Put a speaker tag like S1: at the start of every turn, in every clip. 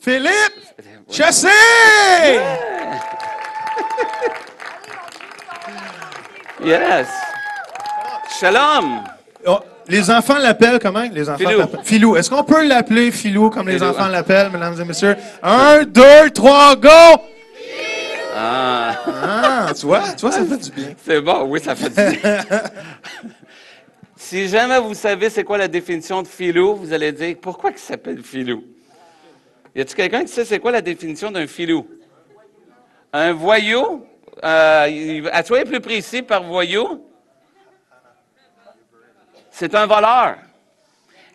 S1: Philippe Chassé!
S2: Yes. Shalom.
S1: Oh, les enfants l'appellent comment? Les enfants
S2: Philou.
S1: Philou. Est-ce qu'on peut l'appeler Philou comme les
S2: Philou.
S1: enfants l'appellent, mesdames et messieurs? 1, 2, 3, go!
S2: Ah,
S1: Ah, tu vois, ça fait du bien.
S2: c'est bon, oui, ça fait du bien. Si jamais vous savez c'est quoi la définition de filou, vous allez dire, pourquoi il s'appelle filou? Y a-t-il quelqu'un qui sait c'est quoi la définition d'un filou? Un voyou? Soyez plus précis par voyou. C'est un voleur.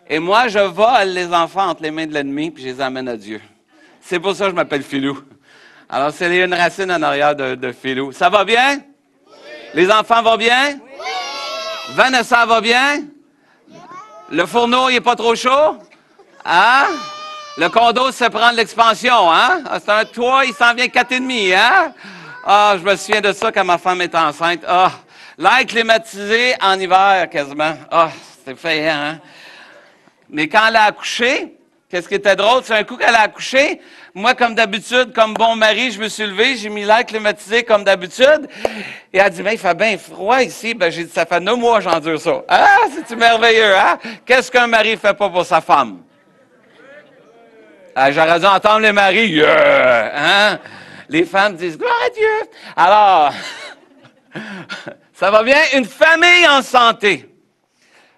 S2: Et moi, je vole les enfants entre les mains de l'ennemi, puis je les amène à Dieu. C'est pour ça que je m'appelle Philou. Alors, c'est une racine en arrière de Philou. Ça va bien? Oui. Les enfants vont bien? Oui. Vanessa va bien? Le fourneau, il n'est pas trop chaud? Hein? Le condo, c'est prendre l'expansion, hein? C'est un toit, il s'en vient 4,5, hein? Ah, je me souviens de ça quand ma femme est enceinte. Ah, l'air climatisé en hiver, quasiment. Ah, c'était effrayant, hein? Mais quand elle a accouché, qu'est-ce qui était drôle, c'est un coup qu'elle a accouché, moi, comme d'habitude, comme bon mari, je me suis levé, j'ai mis l'air climatisé comme d'habitude. Et elle a dit, ben, il fait bien froid ici. Ben, j'ai dit, ça fait 9 mois que j'endure ça. Ah, c'est merveilleux, hein? Qu'est-ce qu'un mari ne fait pas pour sa femme? Ah, j'aurais dû entendre les maris, yeah! Hein? Les femmes disent, gloire à Dieu. Alors, ça va bien? Une famille en santé.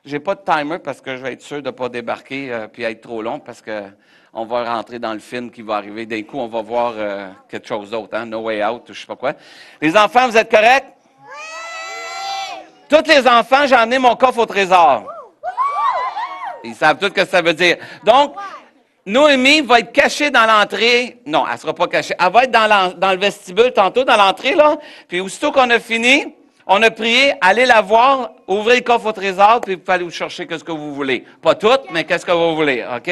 S2: J'ai pas de timer parce que je vais être sûr de ne pas débarquer puis être trop long parce que on va rentrer dans le film qui va arriver. D'un coup, on va voir quelque chose d'autre, hein? No Way Out, je sais pas quoi. Les enfants, vous êtes corrects? Oui! Tous les enfants, j'ai amené mon coffre au trésor. Ils savent tous ce que ça veut dire. Donc, Noémie va être cachée dans l'entrée. Non, elle ne sera pas cachée. Elle va être dans le vestibule tantôt, dans l'entrée, là. Puis aussitôt qu'on a fini, on a prié, allez la voir, ouvrez le coffre au trésor, puis vous pouvez aller vous chercher ce que vous voulez. Pas tout, mais qu'est-ce que vous voulez, OK?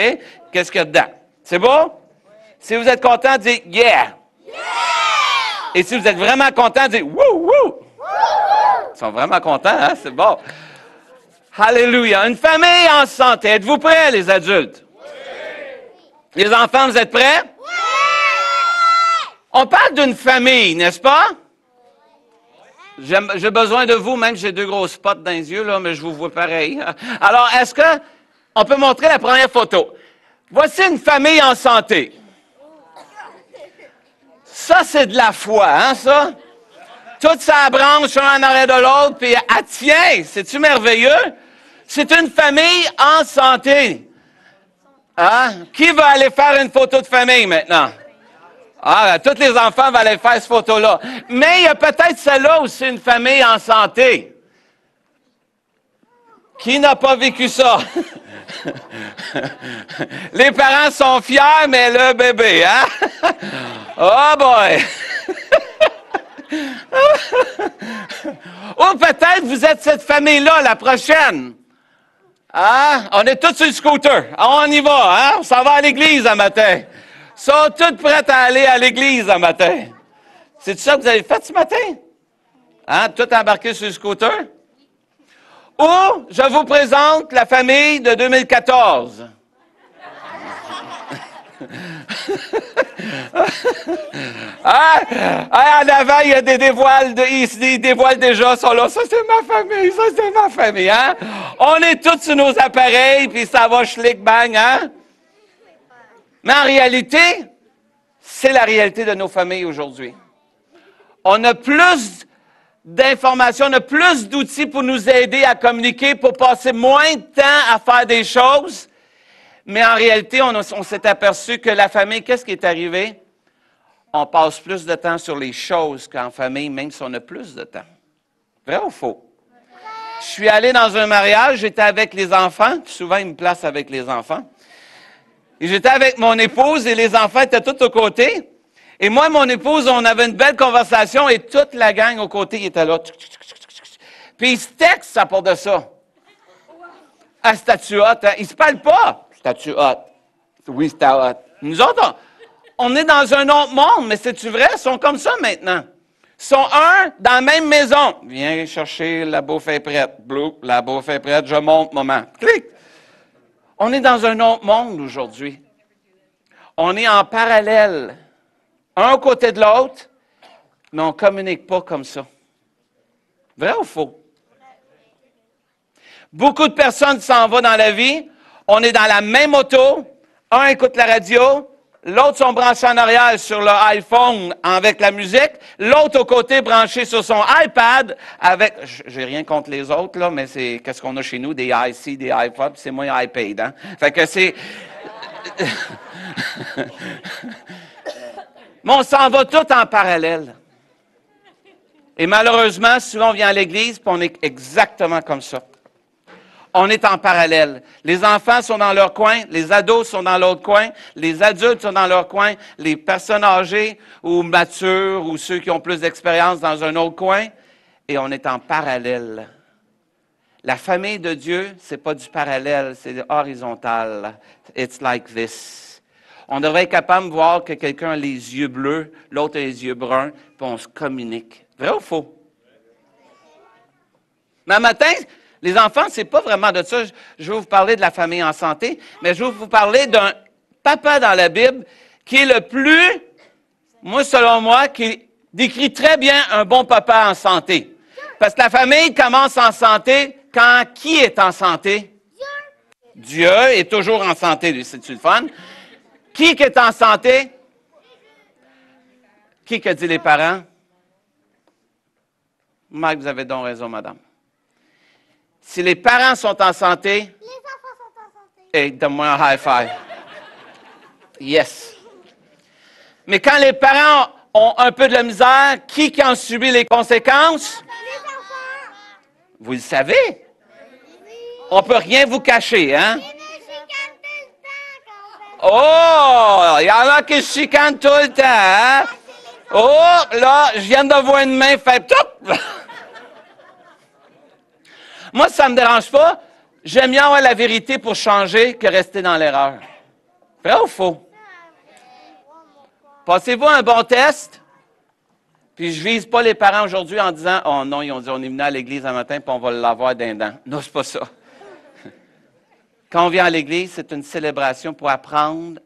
S2: Qu'est-ce qu'il y a dedans? C'est beau? Si vous êtes content, dites « Yeah! » Et si vous êtes vraiment content, dites « Wouh! Wouh! » Ils sont vraiment contents, hein? C'est bon. Alléluia. Une famille en santé. Êtes-vous prêts, les adultes? Oui. Les enfants, vous êtes prêts? Oui! On parle d'une famille, n'est-ce pas? J'ai besoin de vous, même si j'ai 2 gros spots dans les yeux, là, mais je vous vois pareil. Alors, est-ce qu'on peut montrer la première photo? Voici une famille en santé. Ça, c'est de la foi, hein, ça? Toute sa branche, un en arrêt de l'autre, puis elle tient. C'est-tu merveilleux? C'est une famille en santé. Hein? Qui va aller faire une photo de famille maintenant? Ah, tous les enfants vont aller faire cette photo-là. Mais il y a peut-être celle-là aussi, une famille en santé. Qui n'a pas vécu ça? Les parents sont fiers, mais le bébé, hein? Oh boy! Ou peut-être vous êtes cette famille-là, la prochaine. Hein? On est tous sur le scooter. On y va, hein? On s'en va à l'église un matin. Sont toutes prêtes à aller à l'église un matin. C'est ça que vous avez fait ce matin? Hein? Tout embarqué sur le scooter? Ou je vous présente la famille de 2014. En avant, il y a des dévoiles, ils dévoilent déjà ça là. Ça, c'est ma famille, ça, c'est ma famille, hein? On est tous sur nos appareils, puis ça va schlick bang, hein? Mais en réalité, c'est la réalité de nos familles aujourd'hui. On a plus d'informations, on a plus d'outils pour nous aider à communiquer, pour passer moins de temps à faire des choses. Mais en réalité, on s'est aperçu que la famille, qu'est-ce qui est arrivé? On passe plus de temps sur les choses qu'en famille, même si on a plus de temps. Vrai ou faux? Je suis allé dans un mariage, j'étais avec les enfants, souvent ils me placent avec les enfants. Et j'étais avec mon épouse et les enfants étaient tous aux côtés. Et moi et mon épouse, on avait une belle conversation et toute la gang aux côtés était là. Puis ils se textent à part de ça. Ah, statue hot, hein? Ils se parlent pas. Statue hot. Oui, c'était hot. Nous autres, on est dans un autre monde, mais c'est-tu vrai? Ils sont comme ça maintenant. Ils sont dans la même maison. Viens chercher, la bouffe est prête. Blou, la bouffe est prête, je monte, maman. Clic! On est dans un autre monde aujourd'hui. On est en parallèle, un à côté de l'autre, mais on ne communique pas comme ça. Vrai ou faux? Beaucoup de personnes s'en vont dans la vie, on est dans la même auto, un écoute la radio, l'autre sont branchés en arrière sur leur iPhone avec la musique, l'autre au côté branché sur son iPad avec, j'ai rien contre les autres, là, mais c'est, qu'est-ce qu'on a chez nous, des iC, des iPod, c'est moins iPad, hein? Fait que c'est... Mais on s'en va tout en parallèle. Et malheureusement, souvent on vient à l'église, puis on est exactement comme ça. On est en parallèle. Les enfants sont dans leur coin, les ados sont dans l'autre coin, les adultes sont dans leur coin, les personnes âgées ou matures ou ceux qui ont plus d'expérience dans un autre coin, et on est en parallèle. La famille de Dieu, c'est pas du parallèle, c'est horizontal. It's like this. On devrait être capable de voir que quelqu'un a les yeux bleus, l'autre a les yeux bruns, puis on se communique. Vrai ou faux? Mais un matin, les enfants, c'est pas vraiment de ça. Je vais vous parler de la famille en santé, mais je vais vous parler d'un papa dans la Bible qui est le plus, moi, selon moi, qui décrit très bien un bon papa en santé. Parce que la famille commence en santé quand qui est en santé? Dieu est toujours en santé, c'est-tu le fun? Qui est en santé? Qui a dit les parents? Mike, vous avez donc raison, madame. Si les parents sont en santé,
S3: Les enfants sont en santé.
S2: hey, donne-moi un high five. Yes. Mais quand les parents ont un peu de la misère, qui en subit les conséquences?
S3: Les enfants.
S2: Vous le savez. On ne peut rien vous cacher, hein?
S3: Ils me chicanent tout le temps quand on fait
S2: Oh! Il y en a qui se chicanent tout le temps, hein? Oh! Là, je viens de voir une main faire tout! Moi, ça ne me dérange pas. J'aime bien avoir la vérité pour changer que rester dans l'erreur. Vrai ou faux? Passez-vous un bon test? Puis je vise pas les parents aujourd'hui en disant « Oh non, ils ont dit on est venu à l'église un matin puis on va l'avoir d'un dent. » Non, c'est pas ça. Quand on vient à l'église, c'est une célébration pour apprendre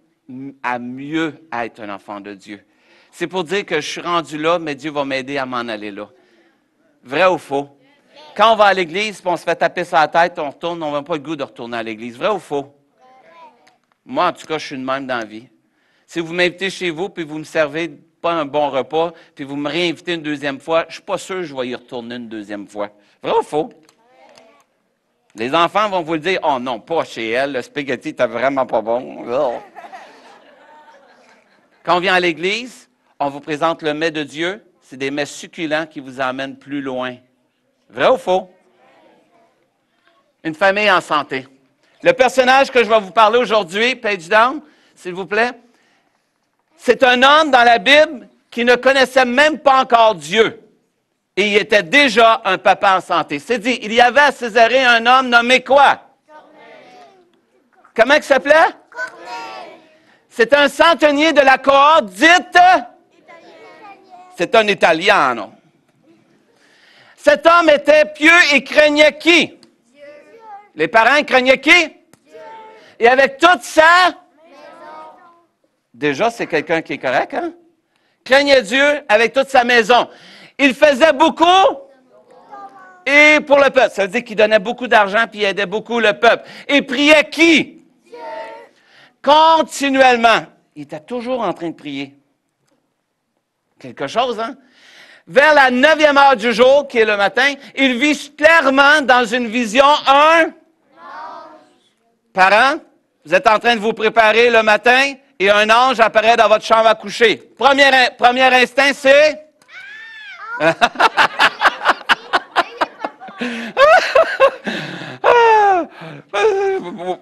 S2: à mieux être un enfant de Dieu. C'est pour dire que je suis rendu là, mais Dieu va m'aider à m'en aller là. Vrai ou faux? Quand on va à l'église, puis on se fait taper sur la tête, on retourne, on n'a pas le goût de retourner à l'église. Vrai ou faux? Moi, en tout cas, je suis de même dans la vie. Si vous m'invitez chez vous, puis vous ne me servez pas un bon repas, puis vous me réinvitez une deuxième fois, je ne suis pas sûr que je vais y retourner une deuxième fois. Vrai ou faux? Les enfants vont vous le dire, « Oh non, pas chez elle, le spaghetti était vraiment pas bon. » Quand on vient à l'église, on vous présente le mets de Dieu. C'est des mets succulents qui vous emmènent plus loin. Vrai ou faux? Une famille en santé. Le personnage que je vais vous parler aujourd'hui, page down, s'il vous plaît, c'est un homme dans la Bible qui ne connaissait même pas encore Dieu. Et il était déjà un papa en santé. C'est dit, il y avait à Césarée un homme nommé quoi? Corneille. Comment il s'appelait? Corneille. C'est un centenier de la cohorte dite? C'est un Italiano. Cet homme était pieux et craignait qui? Dieu. Les parents craignaient qui? Dieu. Et avec toute sa maison. Déjà, c'est quelqu'un qui est correct, hein? Craignait Dieu avec toute sa maison. Il faisait beaucoup et pour le peuple. Ça veut dire qu'il donnait beaucoup d'argent puis il aidait beaucoup le peuple. Et priait qui? Dieu. Continuellement. Il était toujours en train de prier. Quelque chose, hein? Vers la 9e heure du jour, qui est le matin, il vit clairement dans une vision un ange. Parents, vous êtes en train de vous préparer le matin et un ange apparaît dans votre chambre à coucher. Premier instinct, c'est...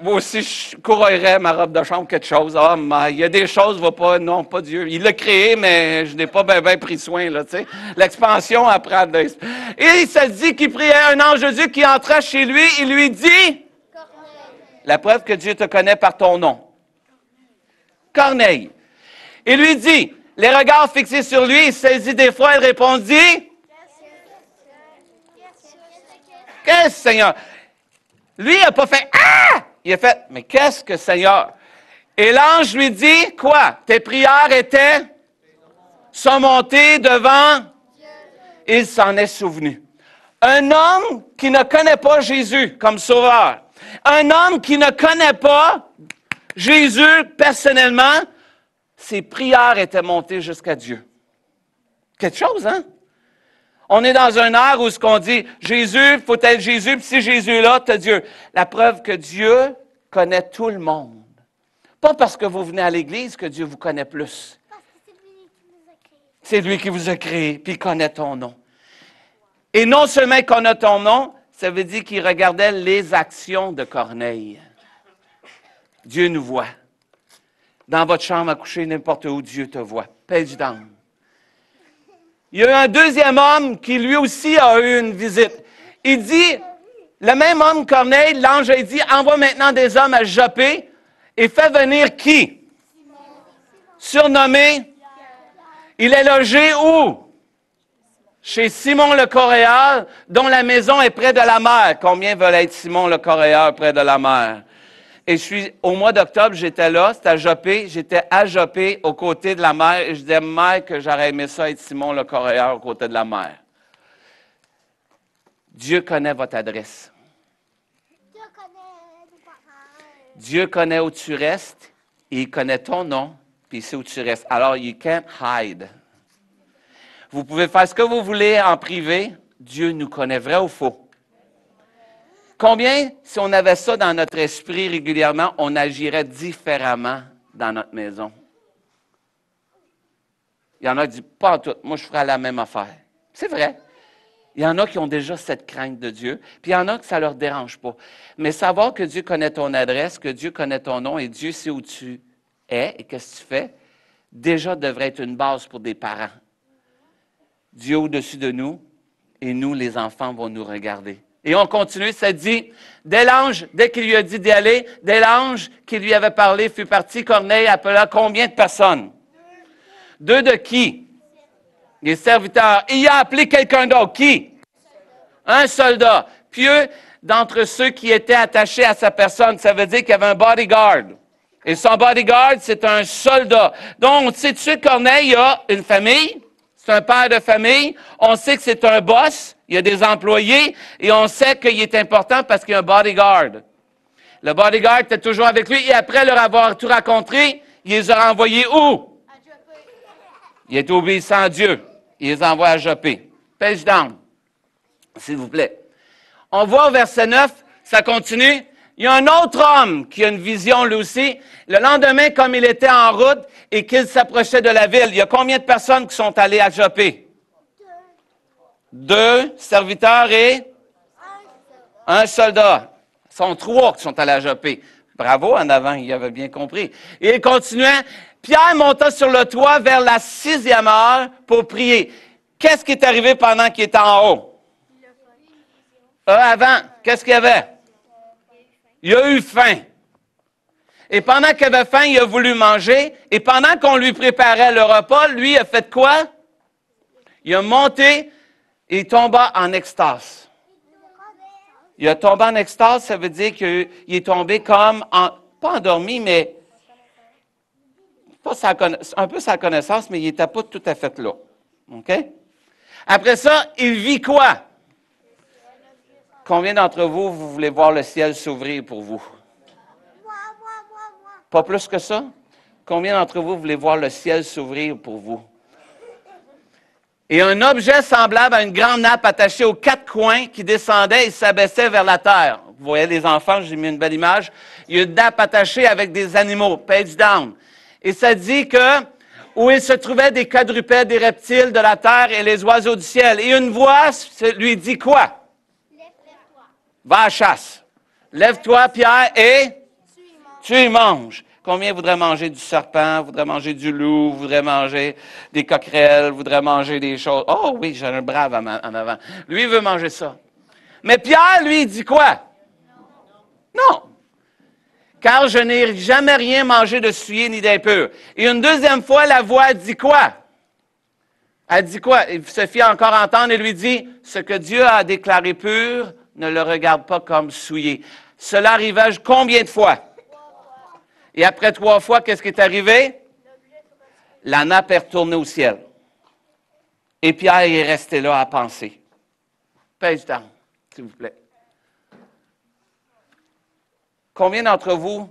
S2: Moi aussi, je courrais ma robe de chambre, quelque chose. Ah, mais il y a des choses, va pas, non, pas Dieu. Il l'a créé, mais je n'ai pas bien pris soin, là, tu sais. L'expansion apprend. Et il se dit qu'il priait un ange de Dieu qui entra chez lui, il lui dit, la preuve que Dieu te connaît par ton nom. Corneille. Il lui dit, les regards fixés sur lui, il saisit des fois, il répondit, qu'est-ce, Seigneur? Lui, il n'a pas fait « Ah! » Il a fait « Mais qu'est-ce que, Seigneur? » Et l'ange lui dit, quoi? Tes prières sont montées devant. Il s'en est souvenu. Un homme qui ne connaît pas Jésus comme sauveur, un homme qui ne connaît pas Jésus personnellement, ses prières étaient montées jusqu'à Dieu. Quelque chose, hein? On est dans un ère où ce qu'on dit, Jésus, faut être Jésus, puis si Jésus est là, t'as Dieu. La preuve que Dieu connaît tout le monde. Pas parce que vous venez à l'Église que Dieu vous connaît plus.
S3: Parce que c'est lui qui nous a créés.
S2: C'est lui qui vous a créé, puis il connaît ton nom. Et non seulement il connaît ton nom, ça veut dire qu'il regardait les actions de Corneille. Dieu nous voit. Dans votre chambre à coucher, n'importe où, Dieu te voit. Page down. Il y a eu un deuxième homme qui lui aussi a eu une visite. Il dit, le même homme Corneille, l'ange a dit, envoie maintenant des hommes à Joppé et fais venir qui? Surnommé. Il est logé où? Chez Simon le Coréal, dont la maison est près de la mer. Combien veulent être Simon le Coréal près de la mer? Et au mois d'octobre, j'étais là, c'était à Joppé. J'étais à Joppé, aux côtés de la mer. Et je disais, mère, que j'aurais aimé ça être Simon le Coréal, aux côtés de la mer. Dieu connaît votre adresse.
S3: Dieu connaît nos parents.
S2: Dieu connaît où tu restes, et il connaît ton nom, puis il sait où tu restes. Alors, you can't hide. Vous pouvez faire ce que vous voulez en privé. Dieu nous connaît, vrai ou faux? Combien, si on avait ça dans notre esprit régulièrement, on agirait différemment dans notre maison? Il y en a qui disent, pas en tout, moi je ferais la même affaire. C'est vrai. Il y en a qui ont déjà cette crainte de Dieu, puis il y en a que ça ne leur dérange pas. Mais savoir que Dieu connaît ton adresse, que Dieu connaît ton nom et Dieu sait où tu es et qu'est-ce que tu fais, déjà devrait être une base pour des parents. Dieu au-dessus de nous et nous, les enfants, vont nous regarder. Et on continue, ça dit, dès qu'il lui a dit d'y aller, dès l'ange qui lui avait parlé fut parti, Corneille appela combien de personnes? Deux de qui? Les serviteurs. Il a appelé quelqu'un d'autre. Qui? Un soldat. Pieux d'entre ceux qui étaient attachés à sa personne. Ça veut dire qu'il y avait un bodyguard. Et son bodyguard, c'est un soldat. Donc, sais-tu, Corneille a une famille? C'est un père de famille. On sait que c'est un boss. Il y a des employés. Et on sait qu'il est important parce qu'il y a un bodyguard. Le bodyguard était toujours avec lui. Et après leur avoir tout raconté, il les a renvoyés où? Il est obéissant à Dieu. Il les envoie à Joppé. Page down, s'il vous plaît. On voit au verset 9, ça continue. Il y a un autre homme qui a une vision lui aussi. Le lendemain, comme il était en route et qu'il s'approchait de la ville, il y a combien de personnes qui sont allées à Joppé? Deux serviteurs et un soldat. Ce sont trois qui sont allés à Joppé. Bravo, en avant, il avait bien compris. Et il continuait. Pierre monta sur le toit vers la 6e heure pour prier. Qu'est-ce qui est arrivé pendant qu'il était en haut? Avant, qu'est-ce qu'il y avait? Il a eu faim. Et pendant qu'il avait faim, il a voulu manger. Et pendant qu'on lui préparait le repas, lui a fait quoi? Il a monté et il tomba en extase. Il a tombé en extase, ça veut dire qu'il est tombé comme, pas endormi, mais un peu sa connaissance, mais il n'était pas tout à fait là. OK? Après ça, il vit quoi? Combien d'entre vous, vous voulez voir le ciel s'ouvrir pour vous?
S3: Moi.
S2: Pas plus que ça? Combien d'entre vous voulez voir le ciel s'ouvrir pour vous? Et un objet semblable à une grande nappe attachée aux quatre coins qui descendait et s'abaissait vers la terre. Vous voyez les enfants, j'ai mis une belle image. Il y a une nappe attachée avec des animaux. Page down. Et ça dit que où il se trouvait des quadrupèdes, des reptiles de la terre et les oiseaux du ciel. Et une voix lui dit quoi?
S3: Lève-toi.
S2: Va à la chasse. Lève-toi, Pierre, et tu y manges. Combien voudraient manger du serpent, voudraient manger du loup, voudraient manger des coquerelles, voudraient manger des choses. Oh oui, j'ai un brave en avant. Lui, il veut manger ça. Mais Pierre, lui, il dit quoi? Non. Car je n'ai jamais rien mangé de souillé ni d'impur. Et une deuxième fois, la voix dit quoi? Elle dit quoi? Il se fit encore entendre et lui dit, ce que Dieu a déclaré pur, ne le regarde pas comme souillé. Cela arriva combien de fois? Et après 3 fois, qu'est-ce qui est arrivé? La nappe est retournée au ciel. Et Pierre est resté là à penser. Page down, s'il vous plaît. Combien d'entre vous,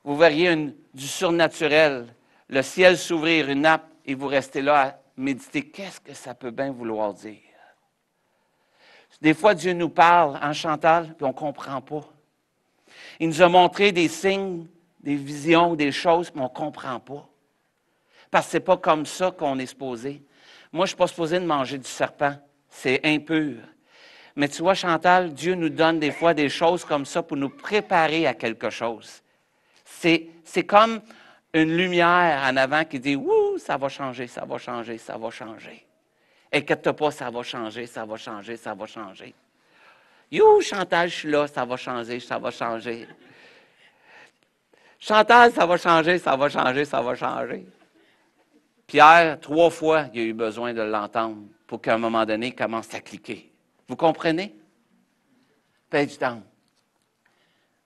S2: vous verriez du surnaturel, le ciel s'ouvrir, une nappe, et vous restez là à méditer? Qu'est-ce que ça peut bien vouloir dire? Des fois, Dieu nous parle en Chantal, puis on ne comprend pas. Il nous a montré des signes, des visions, des choses, mais on ne comprend pas. Parce que ce n'est pas comme ça qu'on est supposé. Moi, je ne suis pas supposé de manger du serpent. C'est impur. Mais tu vois, Chantal, Dieu nous donne des fois des choses comme ça pour nous préparer à quelque chose. C'est comme une lumière en avant qui dit « Ouh, ça va changer, ça va changer, ça va changer. » Inquiète-toi pas, ça va changer, ça va changer, ça va changer. « You, Chantal, je suis là, ça va changer, ça va changer. » Chantal, ça va changer, ça va changer, ça va changer. Pierre, 3 fois, il a eu besoin de l'entendre pour qu'à un moment donné, il commence à cliquer. Vous comprenez? Page down.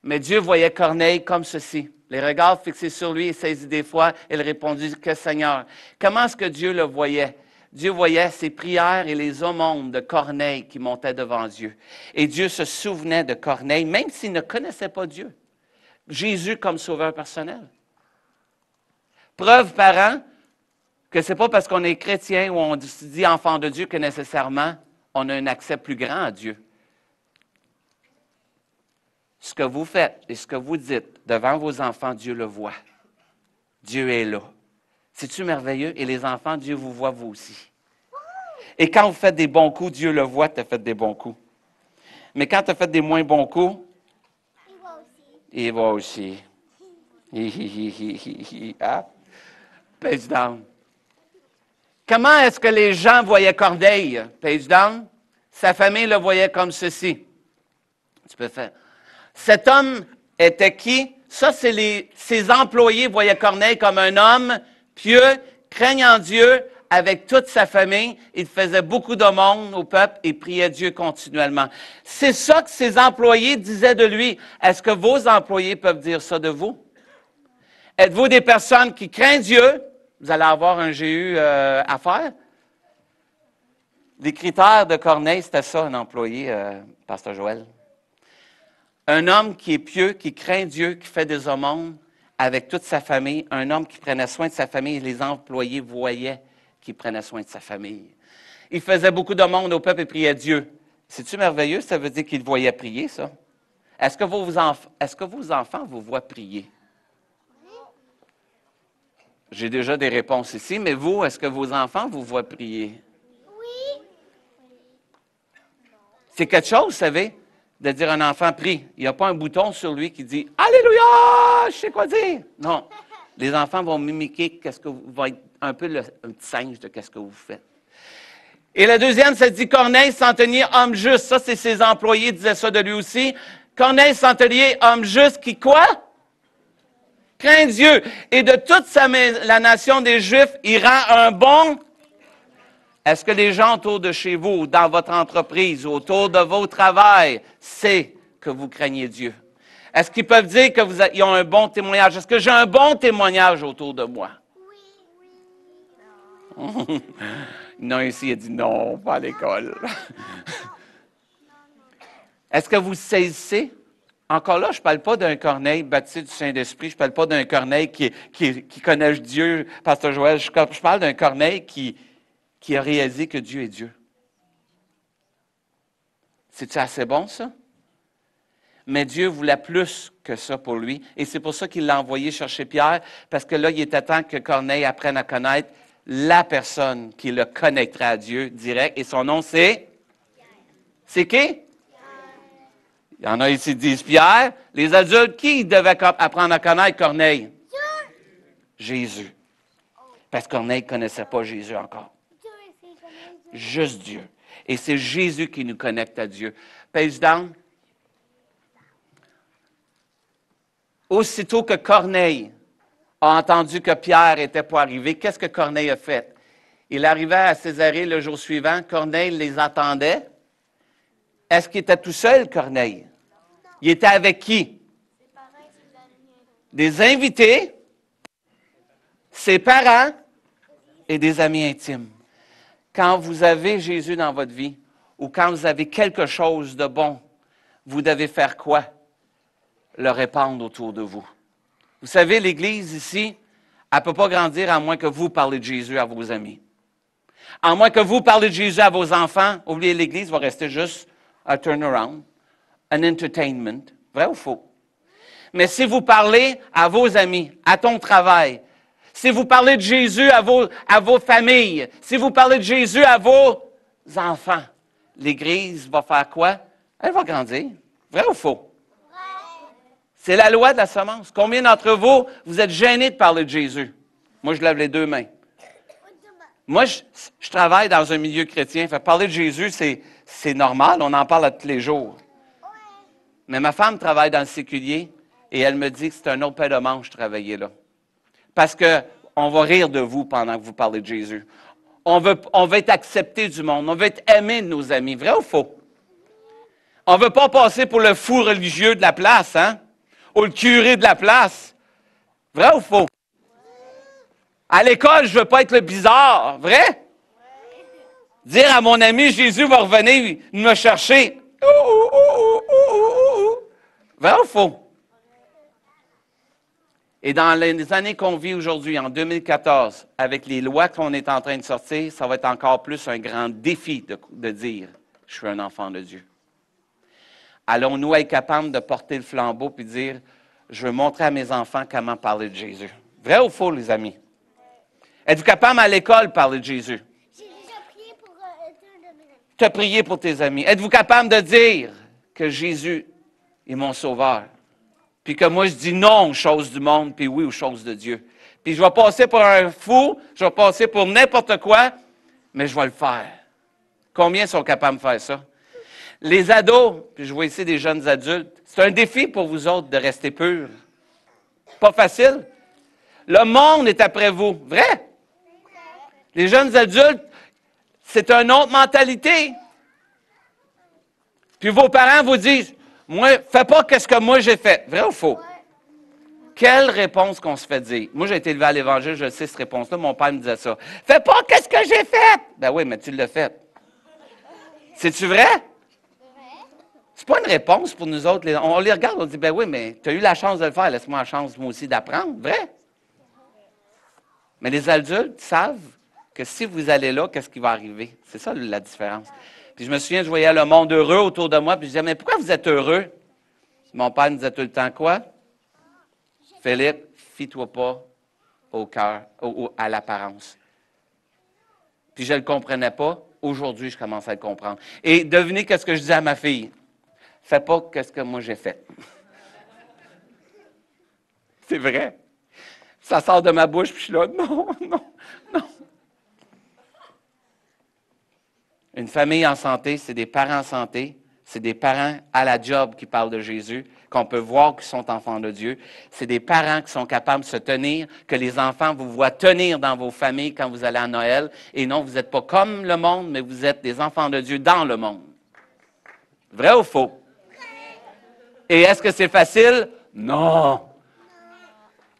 S2: Mais Dieu voyait Corneille comme ceci. Les regards fixés sur lui et saisis des fois, il répondit, « Que Seigneur! » Comment est-ce que Dieu le voyait? Dieu voyait ses prières et les aumônes de Corneille qui montaient devant Dieu. Et Dieu se souvenait de Corneille, même s'il ne connaissait pas Dieu. Jésus comme sauveur personnel. Preuve parent que ce n'est pas parce qu'on est chrétien ou on se dit enfant de Dieu que nécessairement on a un accès plus grand à Dieu. Ce que vous faites et ce que vous dites devant vos enfants, Dieu le voit. Dieu est là. C'est-tu merveilleux? Et les enfants, Dieu vous voit vous aussi. Et quand vous faites des bons coups, Dieu le voit que tu as fait des bons coups. Mais quand tu as fait des moins bons coups, il voit aussi. Ah. Page down. Comment est-ce que les gens voyaient Corneille? Page down. Sa famille le voyait comme ceci. Tu peux faire. Cet homme était qui? Ça, c'est ses employés voyaient Corneille comme un homme pieux, craignant Dieu, avec toute sa famille. Il faisait beaucoup d'aumônes au peuple et priait Dieu continuellement. C'est ça que ses employés disaient de lui. Est-ce que vos employés peuvent dire ça de vous? Êtes-vous des personnes qui craignent Dieu? Vous allez avoir un GU à faire. Les critères de Corneille, c'était ça, un employé, Pasteur Joël. Un homme qui est pieux, qui craint Dieu, qui fait des aumônes avec toute sa famille. Un homme qui prenait soin de sa famille. Les employés voyaient qu'il prenait soin de sa famille. Il faisait beaucoup d'aumônes au peuple et priait Dieu. C'est-tu merveilleux? Ça veut dire qu'il voyait prier, ça? Est-ce que vos enfants vous voient prier? J'ai déjà des réponses ici, mais vous, est-ce que vos enfants vous voient prier?
S3: Oui.
S2: C'est quelque chose, vous savez, de dire à un enfant prie. Il n'y a pas un bouton sur lui qui dit « Alléluia! Je sais quoi dire! » Non. Les enfants vont mimiquer va être un peu un petit singe de qu'est-ce que vous faites. Et la deuxième, ça dit Corneille Centenier, homme juste. Ça, c'est ses employés disaient ça de lui aussi. Corneille Centenier, homme juste, qui quoi? Craint Dieu. Et de toute la nation des Juifs, il rend un bon. Est-ce que les gens autour de chez vous, dans votre entreprise, autour de vos travails, savent que vous craignez Dieu? Est-ce qu'ils peuvent dire qu'ils ont un bon témoignage? Est-ce que j'ai un bon témoignage autour de moi? Oui. Non, ici, il a dit non, pas à l'école. Est-ce que vous saisissez? Encore là, je ne parle pas d'un Corneille baptisé du Saint-Esprit, je ne parle pas d'un Corneille qui connaît Dieu, Pasteur Joël, je parle d'un Corneille qui a réalisé que Dieu est Dieu. C'est-tu assez bon, ça? Mais Dieu voulait plus que ça pour lui, et c'est pour ça qu'il l'a envoyé chercher Pierre, parce que là, il était temps que Corneille apprenne à connaître la personne qui le connectera à Dieu direct, et son nom, c'est? C'est qui? Il y en a ici qui disent Pierre. Les adultes, qui devaient apprendre à connaître Corneille? Jésus. Parce que Corneille ne connaissait pas Jésus encore. Juste Dieu. Et c'est Jésus qui nous connecte à Dieu. Page down. Aussitôt que Corneille a entendu que Pierre était pour arriver, qu'est-ce que Corneille a fait? Il arrivait à Césarée le jour suivant. Corneille les attendait. Est-ce qu'il était tout seul, Corneille? Il était avec qui? des invités, ses parents et des amis intimes. Quand vous avez Jésus dans votre vie ou quand vous avez quelque chose de bon, vous devez faire quoi? Le répandre autour de vous. Vous savez, l'Église ici, elle ne peut pas grandir à moins que vous parlez de Jésus à vos amis. À moins que vous parlez de Jésus à vos enfants, oubliez, l'Église va rester juste un turnaround, un entertainment. Vrai ou faux? Mais si vous parlez à vos amis, à ton travail, si vous parlez de Jésus à vos familles, si vous parlez de Jésus à vos enfants, l'Église va faire quoi? Elle va grandir. Vrai ou faux? C'est la loi de la semence. Combien d'entre vous, vous êtes gênés de parler de Jésus? Moi, je lève les deux mains. Moi, je travaille dans un milieu chrétien. Fait parler de Jésus, c'est normal. On en parle tous les jours. Mais ma femme travaille dans le séculier et elle me dit que c'est un autre paire de manche travailler là. Parce qu'on va rire de vous pendant que vous parlez de Jésus. On veut être accepté du monde. On veut être aimé de nos amis. Vrai ou faux? On ne veut pas passer pour le fou religieux de la place, hein? Ou le curé de la place. Vrai ou faux? À l'école, je ne veux pas être le bizarre. Vrai? Dire à mon ami, Jésus va revenir me chercher. Vrai ou faux? Et dans les années qu'on vit aujourd'hui, en 2014, avec les lois qu'on est en train de sortir, ça va être encore plus un grand défi de dire « Je suis un enfant de Dieu ». Allons-nous être capables de porter le flambeau et dire « Je veux montrer à mes enfants comment parler de Jésus ». Vrai ou faux, les amis? Êtes-vous capable à l'école de parler de Jésus?
S3: J'ai déjà prié pour deux de mes amis.
S2: Tu as prié pour tes amis. Êtes-vous capable de dire que Jésus est mon sauveur? Puis que moi, je dis non aux choses du monde, puis oui aux choses de Dieu. Puis je vais passer pour un fou, je vais passer pour n'importe quoi, mais je vais le faire. Combien sont capables de faire ça? Les ados, puis je vois ici des jeunes adultes, c'est un défi pour vous autres de rester purs. Pas facile. Le monde est après vous. Vrai? Les jeunes adultes, c'est une autre mentalité. Puis vos parents vous disent, moi, fais pas ce que moi j'ai fait. Vrai ou faux? Quelle réponse qu'on se fait dire? Moi, j'ai été élevé à l'Évangile, je sais cette réponse-là. Mon père me disait ça. Fais pas ce que j'ai fait! Ben oui, mais tu l'as fait. C'est-tu vrai? C'est pas une réponse pour nous autres. On les regarde, on dit, ben oui, mais tu as eu la chance de le faire, laisse-moi la chance, moi aussi, d'apprendre. Vrai? Mais les adultes savent que si vous allez là, qu'est-ce qui va arriver? C'est ça la différence. Puis je me souviens, je voyais le monde heureux autour de moi, puis je disais, mais pourquoi vous êtes heureux? Mon père me disait tout le temps quoi? Philippe, fie-toi pas au cœur, à l'apparence. Puis je ne le comprenais pas. Aujourd'hui, je commence à le comprendre. Et devinez qu'est-ce que je dis à ma fille? Fais pas ce que moi j'ai fait. C'est vrai. Ça sort de ma bouche, puis je suis là, non. Une famille en santé, c'est des parents en santé, c'est des parents à la job qui parlent de Jésus, qu'on peut voir qu'ils sont enfants de Dieu. C'est des parents qui sont capables de se tenir, que les enfants vous voient tenir dans vos familles quand vous allez à Noël. Et non, vous n'êtes pas comme le monde, mais vous êtes des enfants de Dieu dans le monde. Vrai ou faux? Et est-ce que c'est facile? Non.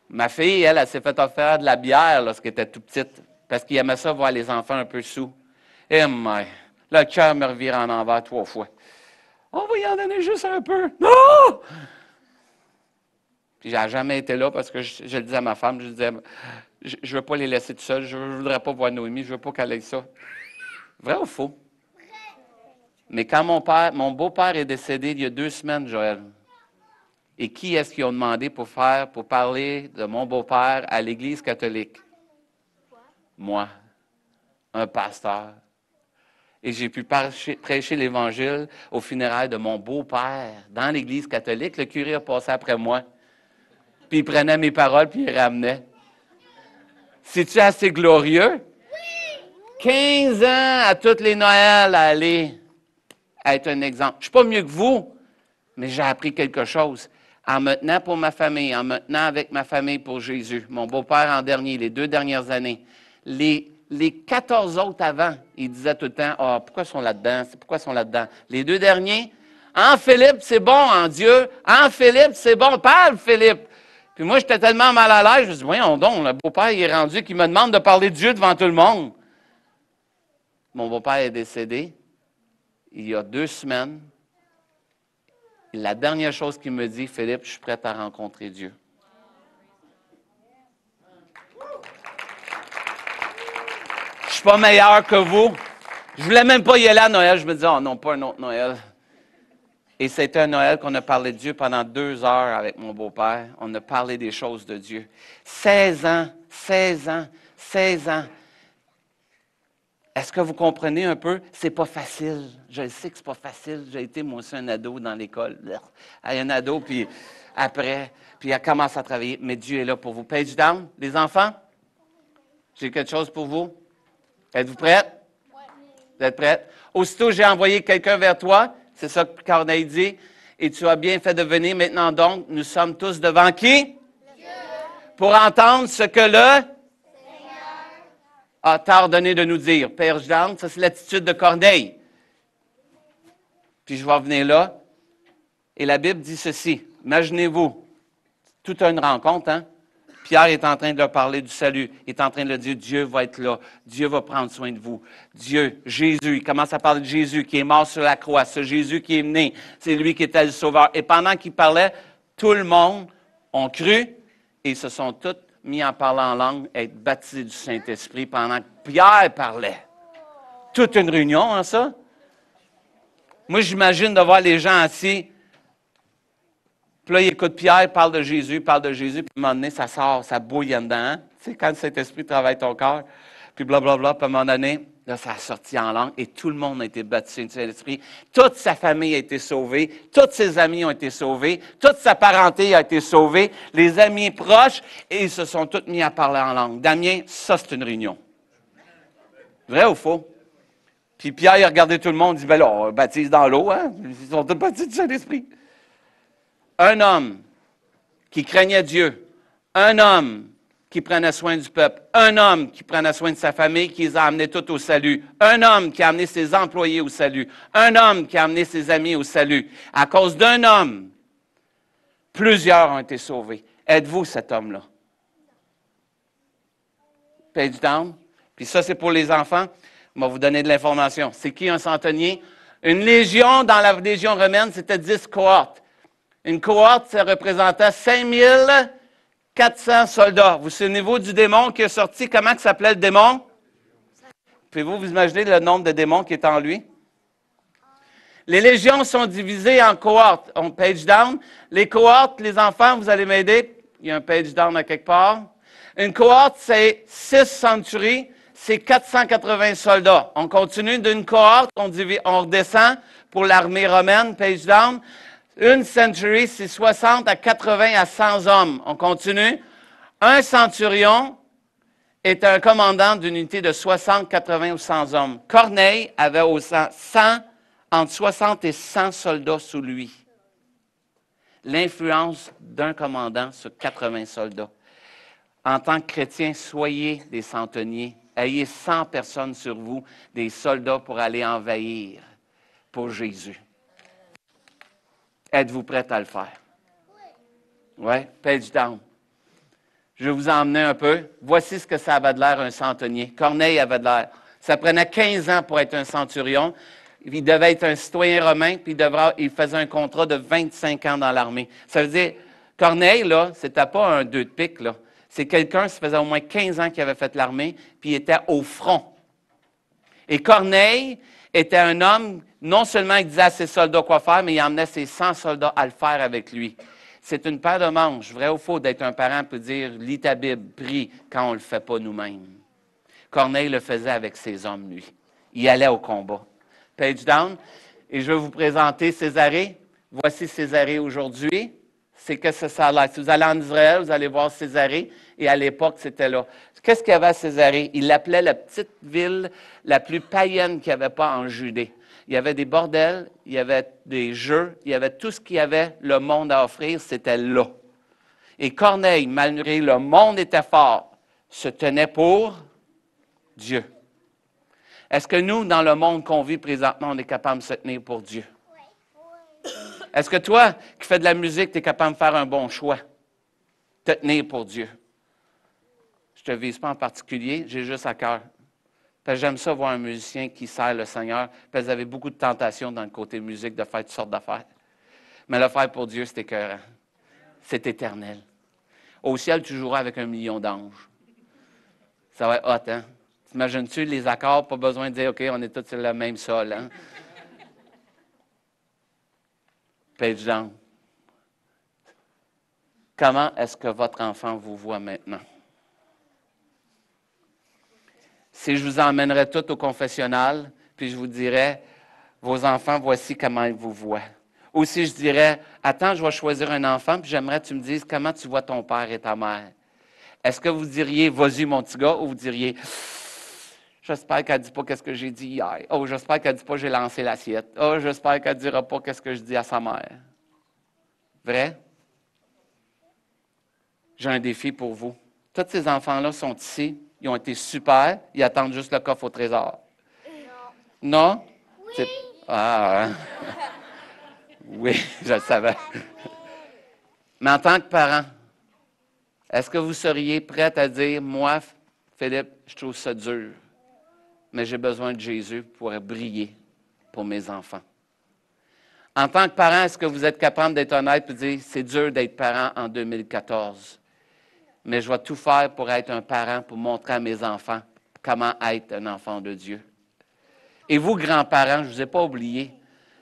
S2: Ma fille, elle s'est fait offrir de la bière lorsqu'elle était toute petite, parce qu'elle aimait ça voir les enfants un peu sous. Eh my, le cœur me revire en envers 3 fois. On va y en donner juste un peu. Non! Puis j'ai jamais été là parce que je le disais à ma femme, je disais, je ne veux pas les laisser tout seuls, je ne voudrais pas voir Noémie, je ne veux pas qu'elle ait ça. Vrai ou faux? Mais quand mon beau-père est décédé il y a 2 semaines, Joël, et qui est-ce qu'ils ont demandé pour parler de mon beau-père à l'Église catholique? Moi, un pasteur. Et j'ai pu prêcher l'Évangile au funérailles de mon beau-père dans l'Église catholique. Le curé a passé après moi. Puis il prenait mes paroles, puis il ramenait. C'est-tu assez glorieux? Oui! 15 ans à toutes les Noëls à aller être un exemple. Je ne suis pas mieux que vous, mais j'ai appris quelque chose. En me tenant pour ma famille, en me tenant avec ma famille pour Jésus. Mon beau-père en dernier, les 2 dernières années. Les 14 autres avant, ils disaient tout le temps, « Ah, pourquoi ils sont là-dedans? Pourquoi ils sont là-dedans? » Les 2 derniers, « En Philippe, c'est bon, en Dieu. En Philippe, c'est bon. Parle, Philippe. » Puis moi, j'étais tellement mal à l'aise, je me dis, voyons donc, le beau-père, il est rendu qu'il me demande de parler de Dieu devant tout le monde. Mon beau-père est décédé il y a 2 semaines. Et la dernière chose qu'il me dit, Philippe, je suis prêt à rencontrer Dieu. Je ne suis pas meilleur que vous. Je ne voulais même pas y aller à Noël. Je me disais, oh non, pas un autre Noël. Et c'était un Noël qu'on a parlé de Dieu pendant 2 heures avec mon beau-père. On a parlé des choses de Dieu. 16 ans, 16 ans, 16 ans. Est-ce que vous comprenez un peu? C'est pas facile. Je sais que c'est pas facile. J'ai été, moi aussi, un ado dans l'école. Un ado, puis après, puis elle commence à travailler. Mais Dieu est là pour vous. Page down, les enfants? J'ai quelque chose pour vous. Êtes-vous prêtes? Oui. Vous êtes prêtes? Aussitôt, j'ai envoyé quelqu'un vers toi. C'est ça que Corneille dit. Et tu as bien fait de venir. Maintenant donc, nous sommes tous devant qui? Dieu. Pour entendre ce que le a ordonné de nous dire. Père Jean, ça c'est l'attitude de Corneille. Puis je vais venir là. Et la Bible dit ceci. Imaginez-vous, toute une rencontre, hein? Pierre est en train de leur parler du salut. Il est en train de leur dire, Dieu va être là. Dieu va prendre soin de vous. Dieu, Jésus, il commence à parler de Jésus qui est mort sur la croix. Ce Jésus qui est venu, c'est lui qui était le sauveur. Et pendant qu'il parlait, tout le monde a cru et ils se sont tous mis en parlant en langue, à être baptisés du Saint-Esprit pendant que Pierre parlait. Toute une réunion, hein, ça? Moi, j'imagine de voir les gens assis. Puis là, il écoute Pierre, parle de Jésus, puis à un moment donné, ça sort, ça bouille en dedans. Hein? Tu sais, quand le Saint-Esprit travaille ton cœur, puis blablabla, puis à un moment donné, là, ça a sorti en langue, et tout le monde a été baptisé du Saint-Esprit. Toute sa famille a été sauvée, tous ses amis ont été sauvés, toute sa parenté a été sauvée, les amis proches, et ils se sont tous mis à parler en langue. Damien, ça, c'est une réunion. Vrai ou faux? Puis Pierre, il a regardé tout le monde, il dit, ben là, on baptise dans l'eau, hein? Ils sont tous baptisés du Saint-Esprit. Un homme qui craignait Dieu, un homme qui prenait soin du peuple, un homme qui prenait soin de sa famille, qui les a amenés tous au salut, un homme qui a amené ses employés au salut, un homme qui a amené ses amis au salut. À cause d'un homme, plusieurs ont été sauvés. Êtes-vous cet homme-là? Page down. Puis ça, c'est pour les enfants. Je vais vous donner de l'information. C'est qui un centenier? Une légion, dans la légion romaine, c'était 10 cohortes. Une cohorte, ça représentait 5400 soldats. Vous souvenez-vous du démon qui est sorti? Comment s'appelait le démon? Pouvez-vous vous imaginer le nombre de démons qui est en lui? Les légions sont divisées en cohortes. On page down. Les cohortes, les enfants, vous allez m'aider. Il y a un page down à quelque part. Une cohorte, c'est 6 centuries. C'est 480 soldats. On continue d'une cohorte, on redescend pour l'armée romaine, page down. Une century, c'est 60 à 80 à 100 hommes. On continue. Un centurion est un commandant d'une unité de 60, 80 ou 100 hommes. Corneille avait au 100, entre 60 et 100 soldats sous lui. L'influence d'un commandant sur 80 soldats. En tant que chrétien, soyez des centeniers. Ayez 100 personnes sur vous, des soldats pour aller envahir pour Jésus. Êtes-vous prêts à le faire? Oui. Page down. Je vais vous emmener un peu. Voici ce que ça avait de l'air, un centenier. Corneille avait de l'air. Ça prenait 15 ans pour être un centurion. Il devait être un citoyen romain, puis il faisait un contrat de 25 ans dans l'armée. Ça veut dire, Corneille, là, c'était pas un 2 de pique, là. C'est quelqu'un, ça faisait au moins 15 ans qu'il avait fait l'armée, puis il était au front. Et Corneille était un homme, non seulement il disait à ses soldats quoi faire, mais il emmenait ses 100 soldats à le faire avec lui. C'est une paire de manches, vrai ou faux, d'être un parent peut dire, lis ta Bible, prie, quand on ne le fait pas nous-mêmes. Corneille le faisait avec ses hommes, lui. Il allait au combat. Page down. Et je vais vous présenter Césarée. Voici Césarée aujourd'hui. C'est que ça a l'air. Si vous allez en Israël, vous allez voir Césarée. Et à l'époque, c'était là. Qu'est-ce qu'il y avait à Césarée? Il l'appelait la petite ville la plus païenne qu'il n'y avait pas en Judée. Il y avait des bordels, il y avait des jeux, il y avait tout ce qu'il y avait le monde à offrir, c'était là. Et Corneille, malgré le monde était fort, se tenait pour Dieu. Est-ce que nous, dans le monde qu'on vit présentement, on est capable de se tenir pour Dieu? Est-ce que toi, qui fais de la musique, tu es capable de faire un bon choix? te tenir pour Dieu. Je ne te vise pas en particulier, j'ai juste à cœur. Parce que j'aime ça voir un musicien qui sert le Seigneur. Parce que vous avez beaucoup de tentations dans le côté musique de faire toutes sortes d'affaires. Mais le faire pour Dieu, c'est écœurant. C'est éternel. Au ciel, tu joueras avec 1 million d'anges. Ça va être hot, hein? T'imagines-tu les accords, pas besoin de dire, OK, on est tous sur le même sol, hein? Page down. Comment est-ce que votre enfant vous voit maintenant? Si je vous emmènerais tout au confessionnal, puis je vous dirais, vos enfants, voici comment ils vous voient. Ou si je dirais, attends, je vais choisir un enfant, puis j'aimerais que tu me dises comment tu vois ton père et ta mère. Est-ce que vous diriez, vas-y mon petit gars, ou vous diriez, j'espère qu'elle ne dit pas qu'est-ce que j'ai dit hier. Oh, j'espère qu'elle ne dit pas que j'ai lancé l'assiette. Oh, j'espère qu'elle ne dira pas qu'est-ce que je dis à sa mère. Vrai? J'ai un défi pour vous. Tous ces enfants-là sont ici. Ils ont été super. Ils attendent juste le coffre au trésor. Non?
S3: Oui.
S2: Ah, hein? Oui, je le savais. Mais en tant que parent, est-ce que vous seriez prête à dire, moi, Philippe, je trouve ça dur, mais j'ai besoin de Jésus pour briller pour mes enfants? En tant que parent, est-ce que vous êtes capable d'être honnête et de dire, c'est dur d'être parent en 2014, mais je vais tout faire pour être un parent, pour montrer à mes enfants comment être un enfant de Dieu? Et vous, grands-parents, je ne vous ai pas oublié.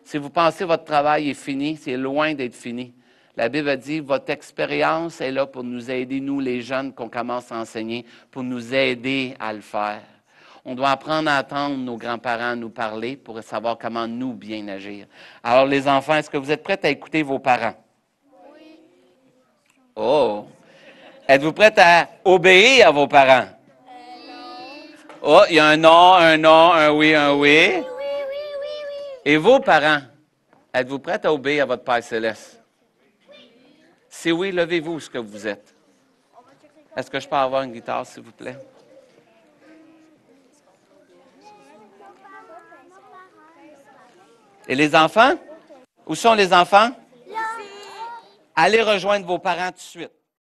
S2: Si vous pensez que votre travail est fini, c'est loin d'être fini. La Bible dit, votre expérience est là pour nous aider, nous les jeunes, qu'on commence à enseigner, pour nous aider à le faire. On doit apprendre à attendre nos grands-parents nous parler pour savoir comment nous bien agir. Alors les enfants, est-ce que vous êtes prêts à écouter vos parents? Oui. Oh! Êtes-vous prêts à obéir à vos parents? Non. Oh, il y a un non, un oui, un oui.
S3: Oui.
S2: Et vos parents, êtes-vous prêts à obéir à votre Père céleste? Si oui, levez-vous ce que vous êtes. Est-ce que je peux avoir une guitare, s'il vous plaît? Et les enfants? Où sont les enfants? Allez rejoindre vos parents tout de suite.